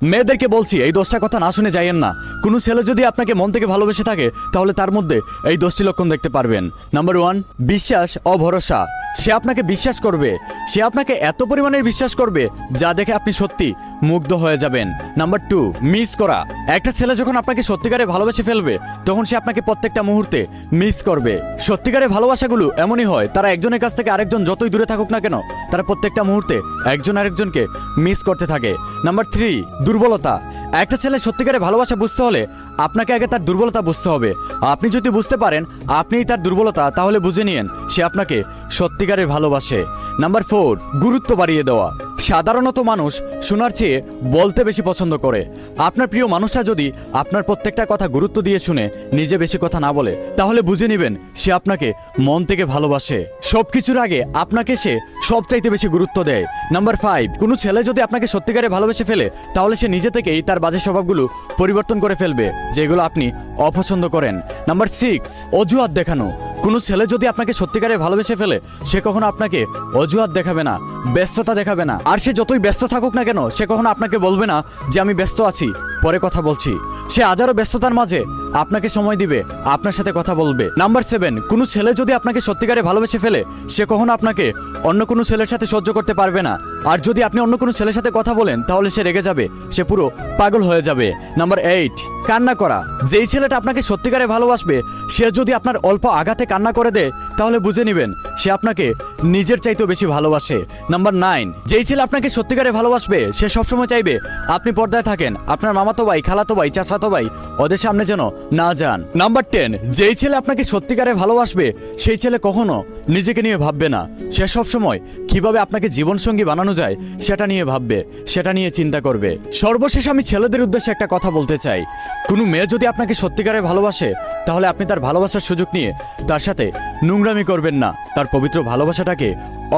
মেয়েদেরকে বলছি এই দোষটা কথা না শুনে যাইয়েন না। কোনো ছেলে যদি আপনাকে মন থেকে ভালোবেসে থাকে তাহলে তার মধ্যে এই দোষটি লক্ষণ দেখতে পারবেন। নাম্বার 1, বিশ্বাস ও ভরসা। সে আপনাকে বিশ্বাস করবে, সে আপনাকে এত পরিমাণের বিশ্বাস করবে যা দেখে আপনি সত্যি মুগ্ধ হয়ে যাবেন। নাম্বার 2, মিস করা। একটা ছেলে যখন আপনাকে সত্যিকারে ভালোবেসে ফেলবে তখন সে আপনাকে প্রত্যেকটা মুহূর্তে মিস করবে। সত্যিকারের ভালোবাসাগুলো এমনই হয়, তারা একজনের কাছ থেকে আরেকজন যতই দূরে থাকুক না কেন তারা প্রত্যেকটা মুহূর্তে একজন আরেকজনকে মিস করতে থাকে। নাম্বার 3, দুর্বলতা। একটা ছেলে সত্যিকারে ভালোবাসা বুঝতে হলে আপনাকে আগে তার দুর্বলতা বুঝতে হবে। আপনি যদি বুঝতে পারেন আপনিই তার দুর্বলতা, তাহলে বুঝে নিয়েন সে আপনাকে সত্যিকারে ভালোবাসে। নাম্বার 4, গুরুত্ব বাড়িয়ে দেওয়া। সাধারণত মানুষ শোনার চেয়ে বলতে বেশি পছন্দ করে। আপনার প্রিয় মানুষটা যদি আপনার প্রত্যেকটা কথা গুরুত্ব দিয়ে শুনে নিজে বেশি কথা না বলে তাহলে বুঝে নেবেন সে আপনাকে মন থেকে ভালোবাসে। সবকিছুর আগে আপনাকে সে সবচাইতে বেশি গুরুত্ব দেয়। নাম্বার 5, কোনো ছেলে যদি আপনাকে সত্যিকারে ভালোবেসে ফেলে তাহলে সে নিজে থেকেই তার বাজে স্বভাবগুলো পরিবর্তন করে ফেলবে যেগুলো আপনি অপছন্দ করেন। নাম্বার 6, অজুহাত দেখানো। কোনো ছেলে যদি আপনাকে সত্যিকারে ভালোবেসে ফেলে সে কখনো আপনাকে অজুহাত দেখাবে না, ব্যস্ততা দেখাবে না। আর সে যতই ব্যস্ত থাকুক না কেন সে কখনো আপনাকে বলবে না যে আমি ব্যস্ত আছি, পরে কথা বলছি। সে হাজারো ব্যস্ততার মাঝে আপনাকে সময় দিবে, আপনার সাথে কথা বলবে। নাম্বার 7, কোনো ছেলে যদি আপনাকে সত্যিকারে ভালোবেসে ফেলে সে কখনো আপনাকে অন্য কোনো ছেলের সাথে সহ্য করতে পারবে না। আর যদি আপনি অন্য কোনো ছেলের সাথে কথা বলেন তাহলে সে রেগে যাবে, সে পুরো পাগল হয়ে যাবে। নাম্বার 8, কান্না করা। যেই ছেলেটা আপনাকে সত্যিকারে ভালোবাসবে সে যদি আপনার অল্প আঘাতে কান্না করে দেয় তাহলে বুঝে নেবেন সে আপনাকে নিজের চাইতেও বেশি ভালোবাসে। নাম্বার 9, যেই ছেলে আপনাকে সত্যিকারে ভালোবাসবে সে সবসময় চাইবে আপনি পর্দায় থাকেন, আপনার মামাতো ভাই, খালাতো ভাই, চাচাতো ভাই ওদের সামনে যেন না যান। নাম্বার 10, যেই ছেলে আপনাকে সত্যিকারে ভালোবাসবে সেই ছেলে কখনো নিজেকে নিয়ে ভাববে না, সে সবসময় কিভাবে আপনাকে জীবনসঙ্গী বানানো যায় সেটা নিয়ে ভাববে, সেটা নিয়ে চিন্তা করবে। সর্বশেষ আমি ছেলেদের উদ্দেশ্যে একটা কথা বলতে চাই, কোনো মেয়ে যদি আপনাকে সত্যিকারে ভালোবাসে তাহলে আপনি তার ভালোবাসার সুযোগ নিয়ে তার সাথে নোংরামি করবেন না, তার পবিত্র ভালোবাসাটাকে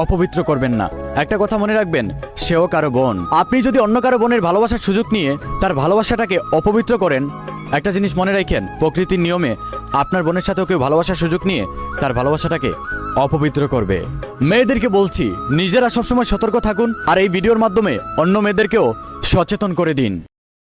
অপবিত্র করবেন না। একটা কথা মনে রাখবেন, সেও কারো বোন। আপনি যদি অন্য কারো বোনের ভালোবাসার সুযোগ নিয়ে তার ভালোবাসাটাকে অপবিত্র করেন, একটা জিনিস মনে রাখেন, প্রকৃতির নিয়মে আপনার বোনের সাথেও কেউ ভালোবাসার সুযোগ নিয়ে তার ভালোবাসাটাকে অপবিত্র করবে। মেয়েদেরকে বলছি নিজেরা সবসময় সতর্ক থাকুন আর এই ভিডিওর মাধ্যমে অন্য মেয়েদেরকেও সচেতন করে দিন।